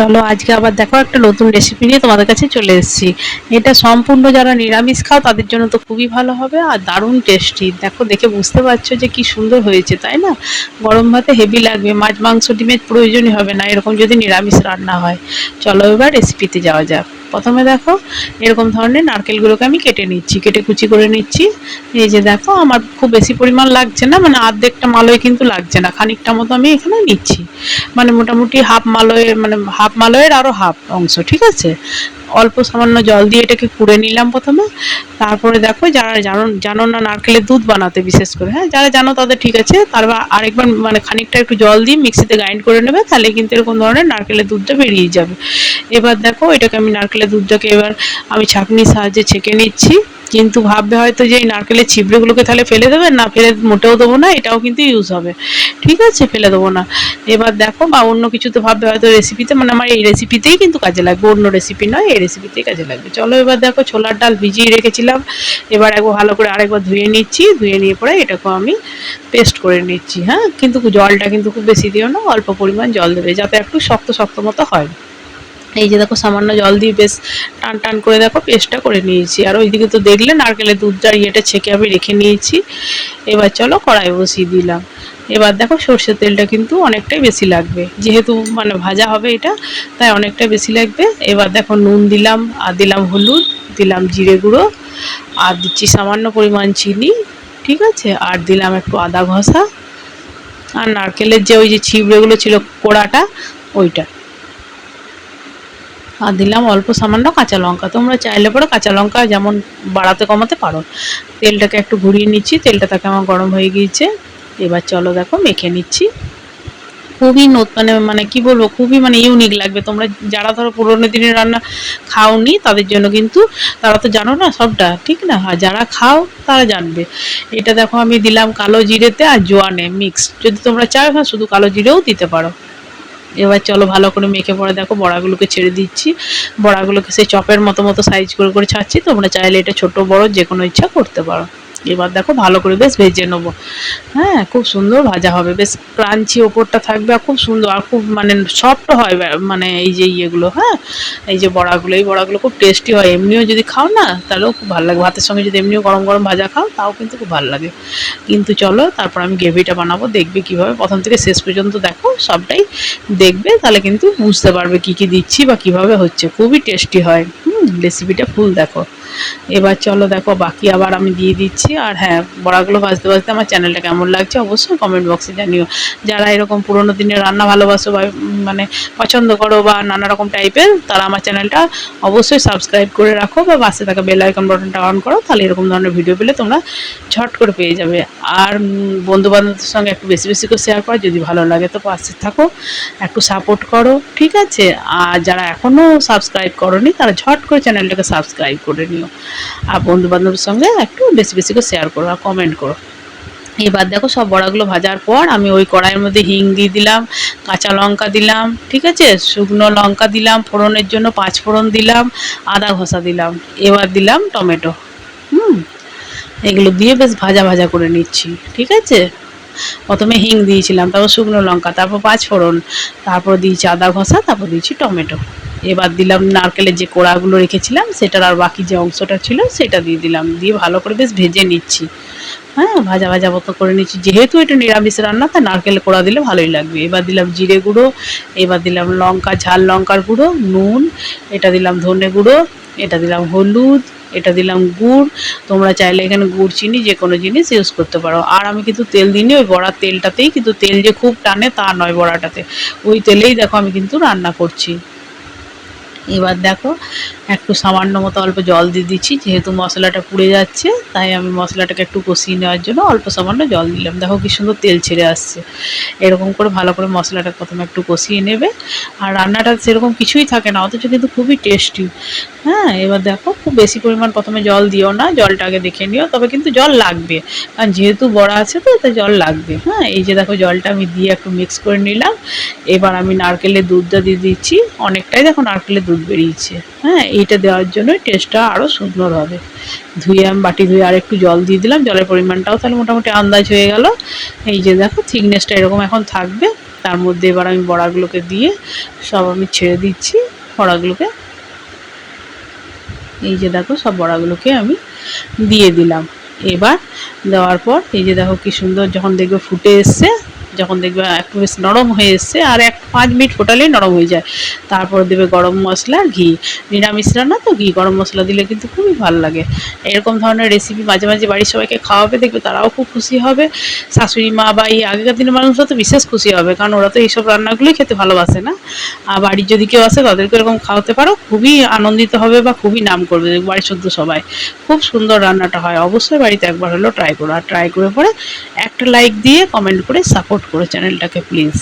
চলো আজকে আবার দেখো একটা নতুন রেসিপি নিয়ে তোমাদের কাছে চলে এসেছি। এটা সম্পূর্ণ যারা নিরামিষ খাও তাদের জন্য তো খুবই ভালো হবে আর দারুণ টেস্টি। দেখো দেখে বুঝতে পারছো যে কি সুন্দর হয়েছে, তাই না? গরম ভাতে হেভি লাগবে, মাছ মাংস ডিমের প্রয়োজনই হবে না এরকম যদি নিরামিষ রান্না হয়। চলো এবার রেসিপিতে যাওয়া যাক। প্রথমে দেখো এরকম ধরনের নারকেলগুলোকে আমি কেটে নিচ্ছি, কেটে কুচি করে নিচ্ছি। এই যে দেখো আমার খুব বেশি পরিমাণ লাগছে না, মানে অর্ধেকটা মালয় কিন্তু লাগছে না, খানিকটা মতো আমি এখানে নিচ্ছি। মানে মোটামুটি হাফ মালয়ের, মানে হাফ মালয়ের আরও হাফ অংশ, ঠিক আছে? অল্প সামান্য জল দিয়ে এটাকে কুড়ে নিলাম প্রথমে। তারপরে দেখো যারা জানো জানো না নারকেলের দুধ বানাতে, বিশেষ করে হ্যাঁ যারা জানো তাদের ঠিক আছে, তারপর আরেকবার মানে খানিকটা একটু জল দিয়ে মিক্সিতে গ্রাইন্ড করে নেবে, তাহলে কিন্তু এরকম ধরনের নারকেলের দুধটা বেরিয়ে যাবে। এবার দেখো এটাকে আমি নারকেলের দুধটাকে এবার আমি ছাঁকনির সাহায্যে ছেঁকে নিচ্ছি। কিন্তু ভাববে হয়তো যে এই নারকেলের ছিবড়েগুলোকে তাহলে ফেলে দেবে, না ফেলে মোটেও দেবো না, এটাও কিন্তু ইউজ হবে, ঠিক আছে? ফেলে দেবো না। এবার দেখো বা অন্য কিছুতে ভাববে হয়তো রেসিপিতে, মানে আমার এই রেসিপিতেই কিন্তু কাজে লাগবে, অন্য রেসিপি নয়, এই রেসিপিতেই কাজে লাগবে। চলো এবার দেখো ছোলার ডাল ভিজিয়ে রেখেছিলাম, এবার একবার ভালো করে আরেকবার ধুয়ে নিচ্ছি, ধুয়ে নিয়ে পরে এটাকেও আমি পেস্ট করে নিচ্ছি। হ্যাঁ, কিন্তু জলটা কিন্তু খুব বেশি দিও না, অল্প পরিমাণ জল দেবে যাতে একটু শক্ত শক্ত মতো হয়। এই যে দেখো সামান্য জল দিয়ে বেশ টান টান করে দেখো পেস্টটা করে নিয়েছি। আর ওইদিকে তো দেখলে নারকেলের দুধটা ইয়েটা ছেঁকে আমি রেখে নিয়েছি। এবার চলো কড়াই বসিয়ে দিলাম। এবার দেখো সর্ষের তেলটা কিন্তু অনেকটাই বেশি লাগবে, যেহেতু মানে ভাজা হবে এটা, তাই অনেকটাই বেশি লাগবে। এবার দেখো নুন দিলাম, আর দিলাম হলুদ, দিলাম জিরে গুঁড়ো, আর দিচ্ছি সামান্য পরিমাণ চিনি, ঠিক আছে? আর দিলাম একটু আদা ঘষা, আর নারকেলের যে ওই যে ছিবড়েগুলো ছিল কোড়াটা, ওইটা। আর দিলাম অল্প সামান্য কাঁচা লঙ্কা, তোমরা চাইলে পরে কাঁচা লঙ্কা যেমন বাড়াতে কমাতে পারো। তেলটাকে একটু ঘুরিয়ে নিচ্ছি, তেলটা তাকে আমার গরম হয়ে গিয়েছে। এবার চলো দেখো মেখে নিচ্ছি। খুবই মানে মানে কি বলবো, খুবই মানে ইউনিক লাগবে। তোমরা যারা ধরো পুরোনো দিনের রান্না খাওনি তাদের জন্য কিন্তু, তারা তো জানো না সবটা, ঠিক না? আর যারা খাও তারা জানবে। এটা দেখো আমি দিলাম কালো জিরেতে আর জোয়ানে মিক্স, যদি তোমরা চাও হ্যাঁ শুধু কালো জিরেও দিতে পারো। এবার চলো ভালো করে মেখে পরে দেখো বড়াগুলোকে ছেড়ে দিচ্ছি। বড়াগুলোকে সেই চপের মতো মতো সাইজ করে করে ছাড়ছি, তোমরা চাইলে এটা ছোট বড় যে কোনো ইচ্ছা করতে পারো। এবার দেখো ভালো করে বেশ ভেজে নেবো। হ্যাঁ, খুব সুন্দর ভাজা হবে, বেশ ক্রাঞ্চি ওপরটা থাকবে, আর খুব সুন্দর আর খুব মানে সফট হয়। মানে এই যে ইয়েগুলো, হ্যাঁ এই যে বড়াগুলো, এই বড়াগুলো খুব টেস্টি হয়। এমনিও যদি খাও না তাহলেও খুব ভালো লাগে, ভাতের সঙ্গে যদি এমনিও গরম গরম ভাজা খাও তাও কিন্তু খুব ভালো লাগে। কিন্তু চলো তারপর আমি গ্রেভিটা বানাবো, দেখবে কীভাবে, প্রথম থেকে শেষ পর্যন্ত দেখো সবটাই দেখবে, তাহলে কিন্তু বুঝতে পারবে কী কী দিচ্ছি বা কীভাবে হচ্ছে। খুবই টেস্টি হয়। রেসিপিটা ফুল দেখো। এবার চলো দেখো বাকি আবার আমি দিয়ে দিচ্ছি। আর হ্যাঁ, বড়াগুলো ভাজতে ভাজতে আমার চ্যানেলটা কেমন লাগছে অবশ্যই কমেন্ট বক্সে জানিও। যারা এরকম পুরোনো দিনের রান্না ভালোবাসো বা মানে পছন্দ করো বা নানা রকম টাইপের, তারা আমার চ্যানেলটা অবশ্যই সাবস্ক্রাইব করে রাখো বা পাশে থাকা বেল আইকন বাটনটা অন করো, তাহলে এরকম ধরনের ভিডিও পেলে তোমরা ঝট করে পেয়ে যাবে। আর বন্ধুবান্ধবদের সঙ্গে একটু বেশি বেশি করে শেয়ার করো, যদি ভালো লাগে তো পাশে থাকো, একটু সাপোর্ট করো, ঠিক আছে? আর যারা এখনও সাবস্ক্রাইব করোনি তারা ঝট করে চ্যানেলটাকে সাবস্ক্রাইব করে নিও। আর বন্ধুবান্ধবের সঙ্গে একটু বেশি বেশি করে শেয়ার করো আর কমেন্ট করো। এবার দেখো সব বড়াগুলো ভাজার পর আমি ওই কড়াইয়ের মধ্যে হিং দিয়ে দিলাম, কাঁচা লঙ্কা দিলাম, ঠিক আছে? শুকনো লঙ্কা দিলাম ফোড়নের জন্য, 5 ফোড়ন দিলাম, আদা ঘষা দিলাম, এবার দিলাম টমেটো। হুম, এগুলো দিয়ে বেশ ভাজা ভাজা করে নিচ্ছি, ঠিক আছে? প্রথমে হিং দিয়েছিলাম, তারপর শুকনো লঙ্কা, তারপর 5 ফোড়ন, তারপর দিয়েছি আদা ঘষা, তারপর দিয়েছি টমেটো। এবার দিলাম নারকেলের যে কোড়াগুলো রেখেছিলাম সেটার আর বাকি যে অংশটা ছিল সেটা দিয়ে দিলাম, দিয়ে ভালো করে বেশ ভেজে নিচ্ছি। হ্যাঁ, ভাজা ভাজা মতো করে নিচ্ছি, যেহেতু এটা নিরামিষ রান্না তাই নারকেল কোড়া দিলে ভালোই লাগবে। এবার দিলাম জিরে গুঁড়ো, এবার দিলাম লঙ্কা, ঝাল লঙ্কার গুঁড়ো, নুন, এটা দিলাম ধনে গুঁড়ো, এটা দিলাম হলুদ, এটা দিলাম গুড়। তোমরা চাইলে এখানে গুড় চিনি যে কোনো জিনিস ইউজ করতে পারো। আর আমি কিন্তু তেল দিইনি, ওই বড়ার তেলটাতেই, কিন্তু তেল যে খুব টানে তা নয় বড়াটাতে, ওই তেলেই দেখো আমি কিন্তু রান্না করছি। এবার দেখো একটু সামান্য মতো অল্প জল দিয়ে দিচ্ছি, যেহেতু মশলাটা পুড়ে যাচ্ছে তাই আমি মশলাটাকে একটু কষিয়ে নেওয়ার জন্য অল্প সামান্য জল দিলাম। দেখো কি সুন্দর তেল ছেড়ে আসছে। এরকম করে ভালো করে মশলাটা প্রথমে একটু কষিয়ে নেবে। আর রান্নাটা সেরকম কিছুই থাকে না, অথচ কিন্তু খুবই টেস্টি। হ্যাঁ, এবার দেখো খুব বেশি পরিমাণ প্রথমে জল দিও না, জলটা আগে দেখে নিও, তবে কিন্তু জল লাগবে, কারণ যেহেতু বড়া আছে তো এতে জল লাগবে। হ্যাঁ, এই যে দেখো জলটা আমি দিয়ে একটু মিক্স করে নিলাম। এবার আমি নারকেলের দুধটা দিয়ে দিচ্ছি, অনেকটাই দেখো নারকেলের দুধ বেরিয়েছে। হ্যাঁ, এইটা দেওয়ার জন্যই টেস্টটা আরও সুন্দর হবে। ধুয়ে আমি বাটি ধুয়ে আর একটু জল দিয়ে দিলাম, জলের পরিমাণটাও তাহলে মোটামুটি আন্দাজ হয়ে গেল। এই যে দেখো থিকনেসটা এরকম এখন থাকবে। তার মধ্যে এবার আমি বড়াগুলোকে দিয়ে সব আমি ছেড়ে দিচ্ছি বড়াগুলোকে। এই যে দেখো সব বড়াগুলোকে আমি দিয়ে দিলাম। এবার দেওয়ার পর এই যে দেখো কি সুন্দর, যখন দেখবে ফুটে এসছে, যখন দেখবে একটু বেশ নরম হয়ে এসছে, আর 5 মিনিট ফোটালেই নরম হয়ে যায়, তারপর দেবে গরম মশলা, ঘি। নিরামিষ রান্না তো ঘি গরম মশলা দিলে কিন্তু খুবই ভালো লাগে। এরকম ধরনের রেসিপি মাঝে মাঝে বাড়ির সবাইকে খাওয়াবে, দেখবে তারাও খুব খুশি হবে। শাশুড়ি মা বা এই আগেকার দিনের মানুষরা তো বিশেষ খুশি হবে, কারণ ওরা তো এইসব রান্নাগুলোই খেতে ভালোবাসে না। আর বাড়ির যদি কেউ আসে তাদেরকে এরকম খাওয়াতে পারো, খুবই আনন্দিত হবে বা খুবই নাম করবে বাড়ির শুদ্ধ সবাই। খুব সুন্দর রান্নাটা হয়, অবশ্যই বাড়িতে একবার হলেও ট্রাই করো। আর ট্রাই করে পরে একটা লাইক দিয়ে কমেন্ট করে সাপোর্ট করো চ্যানেলটাকে প্লিজ।